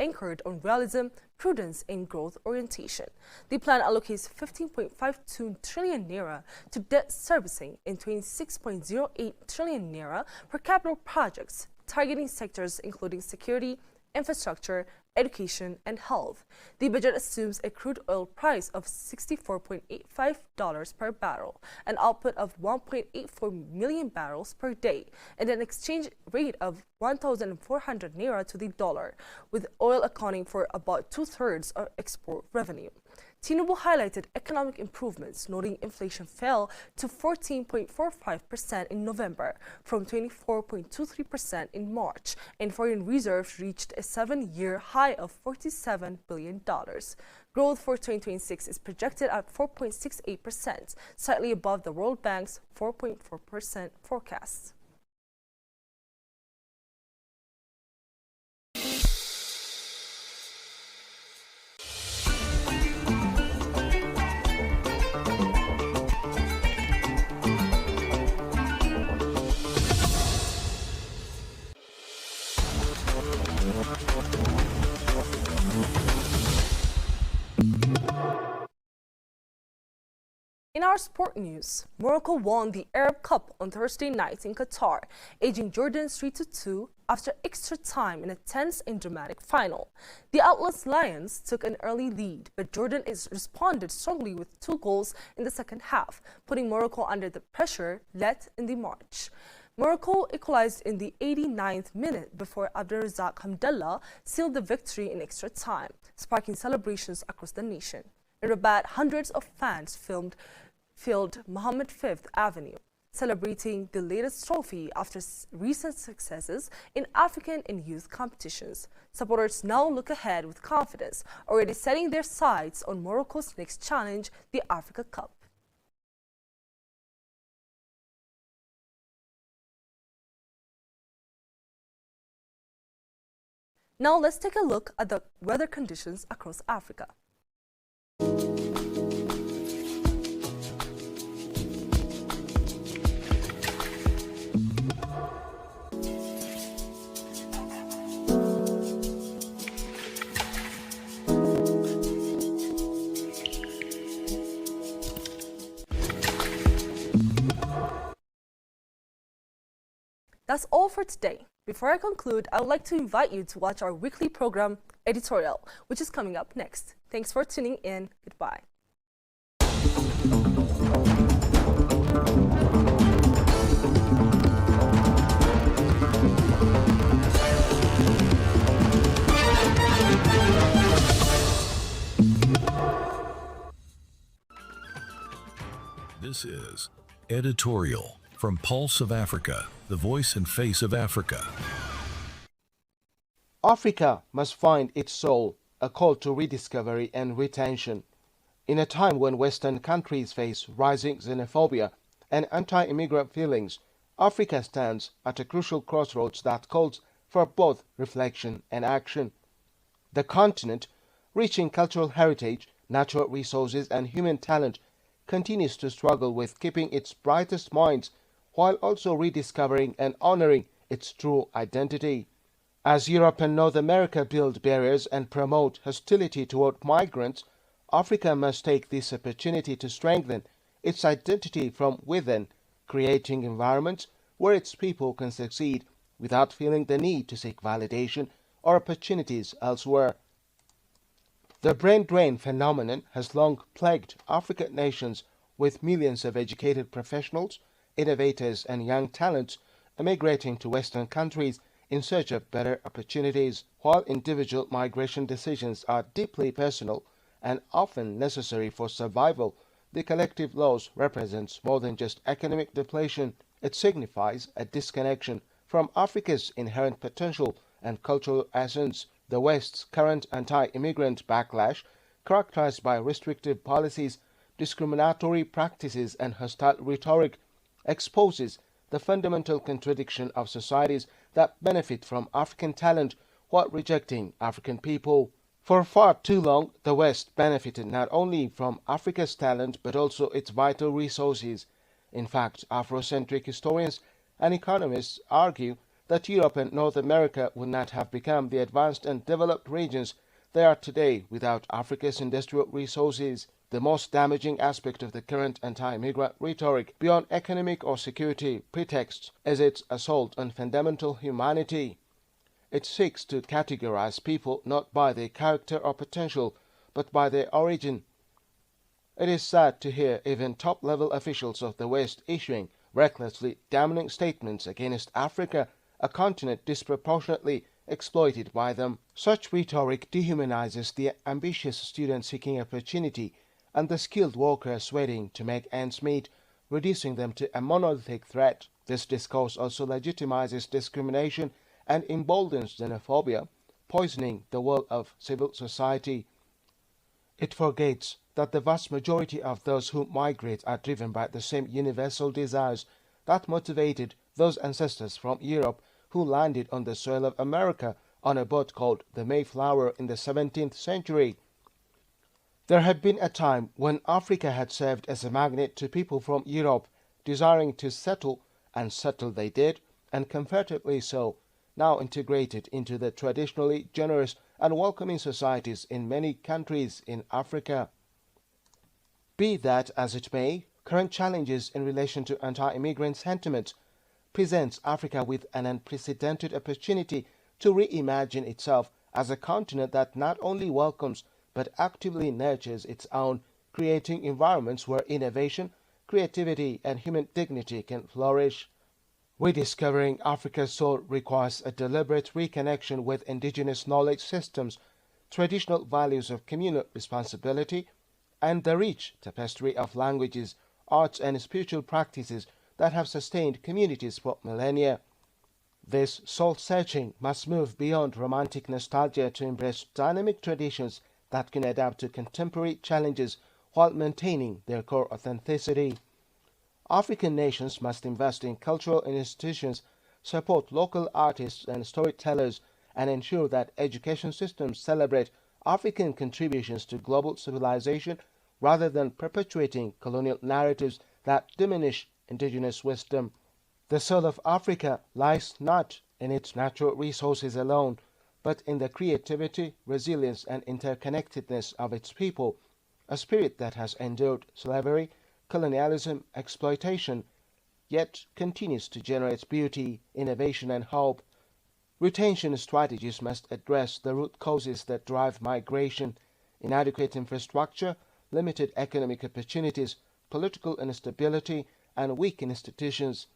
anchored on realism, prudence, and growth orientation. The plan allocates 15.52 trillion naira to debt servicing and 26.08 trillion naira for capital projects, targeting sectors including security, infrastructure, education, and health. The budget assumes a crude oil price of $64.85 per barrel, an output of 1.84 million barrels per day, and an exchange rate of 1,400 naira to the dollar, with oil accounting for about two-thirds of export revenue. Tinubu highlighted economic improvements, noting inflation fell to 14.45% in November from 24.23% in March, and foreign reserves reached a 7-year high of $47 billion. Growth for 2026 is projected at 4.68%, slightly above the World Bank's 4.4% forecast. In our sport news, Morocco won the Arab Cup on Thursday night in Qatar, edging Jordan 3-2 after extra time in a tense and dramatic final. The Atlas Lions took an early lead, but Jordan responded strongly with 2 goals in the second half, putting Morocco under the pressure led in the match. Morocco equalized in the 89th minute before Abdelrazak Hamdallah sealed the victory in extra time, sparking celebrations across the nation. In Rabat, hundreds of fans filled Mohammed V Avenue, celebrating the latest trophy after recent successes in African and youth competitions. Supporters now look ahead with confidence, already setting their sights on Morocco's next challenge, the Africa Cup. Now let's take a look at the weather conditions across Africa. That's all for today. Before I conclude, I would like to invite you to watch our weekly program, Editorial, which is coming up next. Thanks for tuning in. Goodbye. This is Editorial from Pulse of Africa, the voice and face of Africa. Africa must find its soul, a call to rediscovery and retention. In a time when Western countries face rising xenophobia and anti-immigrant feelings, Africa stands at a crucial crossroads that calls for both reflection and action. The continent, rich in cultural heritage, natural resources, and human talent, continues to struggle with keeping its brightest minds while also rediscovering and honoring its true identity. As Europe and North America build barriers and promote hostility toward migrants, Africa must take this opportunity to strengthen its identity from within, creating environments where its people can succeed without feeling the need to seek validation or opportunities elsewhere. The brain drain phenomenon has long plagued African nations, with millions of educated professionals, innovators, and young talents emigrating to Western countries in search of better opportunities. While individual migration decisions are deeply personal and often necessary for survival, the collective loss represents more than just economic depletion. It signifies a disconnection from Africa's inherent potential and cultural essence. The West's current anti-immigrant backlash, characterized by restrictive policies, discriminatory practices, and hostile rhetoric, exposes the fundamental contradiction of societies that benefit from African talent while rejecting African people. For far too long, the West benefited not only from Africa's talent but also its vital resources. In fact, Afrocentric historians and economists argue that Europe and North America would not have become the advanced and developed regions they are today without Africa's industrial resources. The most damaging aspect of the current anti-immigrant rhetoric, beyond economic or security pretexts, is its assault on fundamental humanity. It seeks to categorize people not by their character or potential, but by their origin. It is sad to hear even top-level officials of the West issuing recklessly damning statements against Africa, a continent disproportionately exploited by them. Such rhetoric dehumanizes the ambitious student seeking opportunity and the skilled workers waiting to make ends meet, reducing them to a monolithic threat. This discourse also legitimizes discrimination and emboldens xenophobia, poisoning the well of civil society. It forgets that the vast majority of those who migrate are driven by the same universal desires that motivated those ancestors from Europe who landed on the soil of America on a boat called the Mayflower in the 17th century. There had been a time when Africa had served as a magnet to people from Europe desiring to settle, and settle they did, and comfortably so, now integrated into the traditionally generous and welcoming societies in many countries in Africa. Be that as it may, current challenges in relation to anti-immigrant sentiment presents Africa with an unprecedented opportunity to reimagine itself as a continent that not only welcomes but actively nurtures its own, creating environments where innovation, creativity, and human dignity can flourish. Rediscovering Africa's soul requires a deliberate reconnection with indigenous knowledge systems, traditional values of communal responsibility, and the rich tapestry of languages, arts, and spiritual practices that have sustained communities for millennia. This soul-searching must move beyond romantic nostalgia to embrace dynamic traditions that can adapt to contemporary challenges while maintaining their core authenticity. African nations must invest in cultural institutions, support local artists and storytellers, and ensure that education systems celebrate African contributions to global civilization rather than perpetuating colonial narratives that diminish indigenous wisdom. The soul of Africa lies not in its natural resources alone, but in the creativity, resilience, and interconnectedness of its people, a spirit that has endured slavery, colonialism, exploitation, yet continues to generate beauty, innovation, and hope. Retention strategies must address the root causes that drive migration: inadequate infrastructure, limited economic opportunities, political instability, and weak institutions.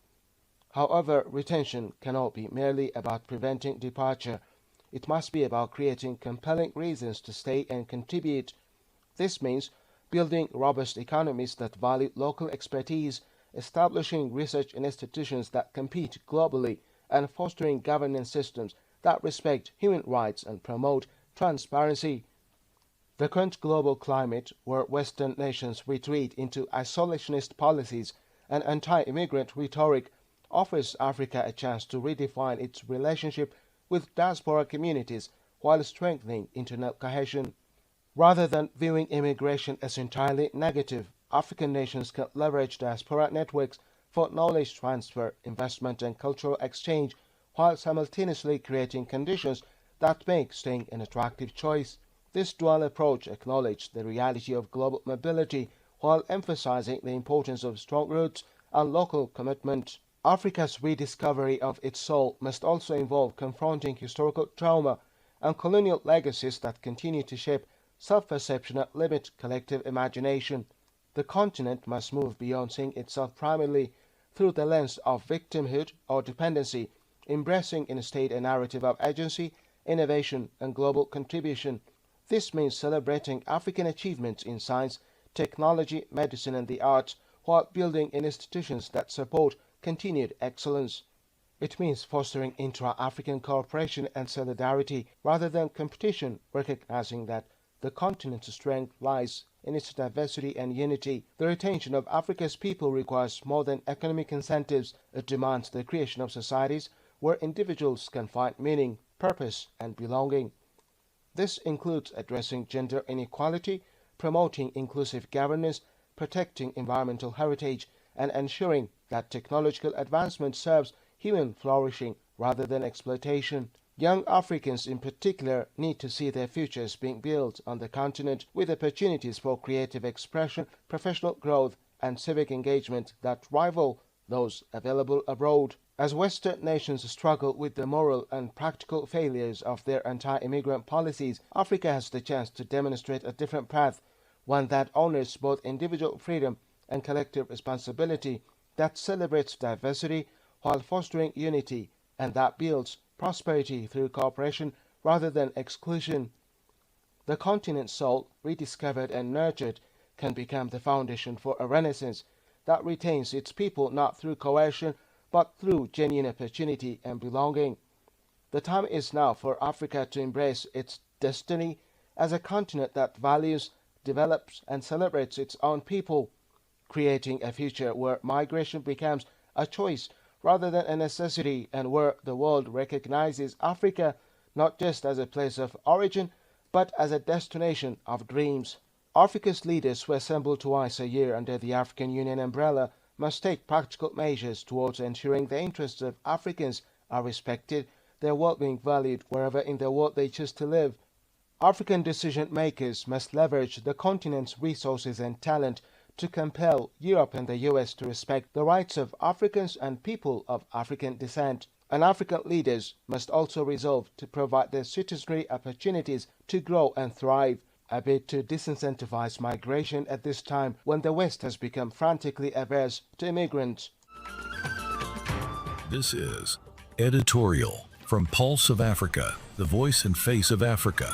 However, retention cannot be merely about preventing departure. It must be about creating compelling reasons to stay and contribute. This means building robust economies that value local expertise, establishing research institutions that compete globally, and fostering governance systems that respect human rights and promote transparency. The current global climate, where Western nations retreat into isolationist policies and anti-immigrant rhetoric, offers Africa a chance to redefine its relationship with diaspora communities while strengthening internal cohesion. Rather than viewing immigration as entirely negative, African nations can leverage diaspora networks for knowledge transfer, investment, and cultural exchange, while simultaneously creating conditions that make staying an attractive choice. This dual approach acknowledges the reality of global mobility while emphasizing the importance of strong roots and local commitment. Africa's rediscovery of its soul must also involve confronting historical trauma and colonial legacies that continue to shape self-perception and limit collective imagination. The continent must move beyond seeing itself primarily through the lens of victimhood or dependency, embracing instead a narrative of agency, innovation, and global contribution. This means celebrating African achievements in science, technology, medicine, and the arts, while building institutions that support continued excellence. It means fostering intra-African cooperation and solidarity rather than competition, recognizing that the continent's strength lies in its diversity and unity. The retention of Africa's people requires more than economic incentives. It demands the creation of societies where individuals can find meaning, purpose, and belonging. This includes addressing gender inequality, promoting inclusive governance, protecting environmental heritage, and ensuring that technological advancement serves human flourishing rather than exploitation. Young Africans in particular need to see their futures being built on the continent with opportunities for creative expression, professional growth, and civic engagement that rival those available abroad. As Western nations struggle with the moral and practical failures of their anti-immigrant policies, Africa has the chance to demonstrate a different path, one that honors both individual freedom and collective responsibility, that celebrates diversity while fostering unity, and that builds prosperity through cooperation rather than exclusion. The continent's soul, rediscovered and nurtured, can become the foundation for a renaissance that retains its people not through coercion but through genuine opportunity and belonging. The time is now for Africa to embrace its destiny as a continent that values, develops, and celebrates its own people, creating a future where migration becomes a choice rather than a necessity, and where the world recognizes Africa not just as a place of origin but as a destination of dreams. Africa's leaders, who assemble twice a year under the African Union umbrella, must take practical measures towards ensuring the interests of Africans are respected, their well-being valued wherever in the world they choose to live. African decision-makers must leverage the continent's resources and talent to compel Europe and the US to respect the rights of Africans and people of African descent. And African leaders must also resolve to provide their citizenry opportunities to grow and thrive, a bit to disincentivize migration at this time when the West has become frantically averse to immigrants. This is Editorial from Pulse of Africa, the voice and face of Africa.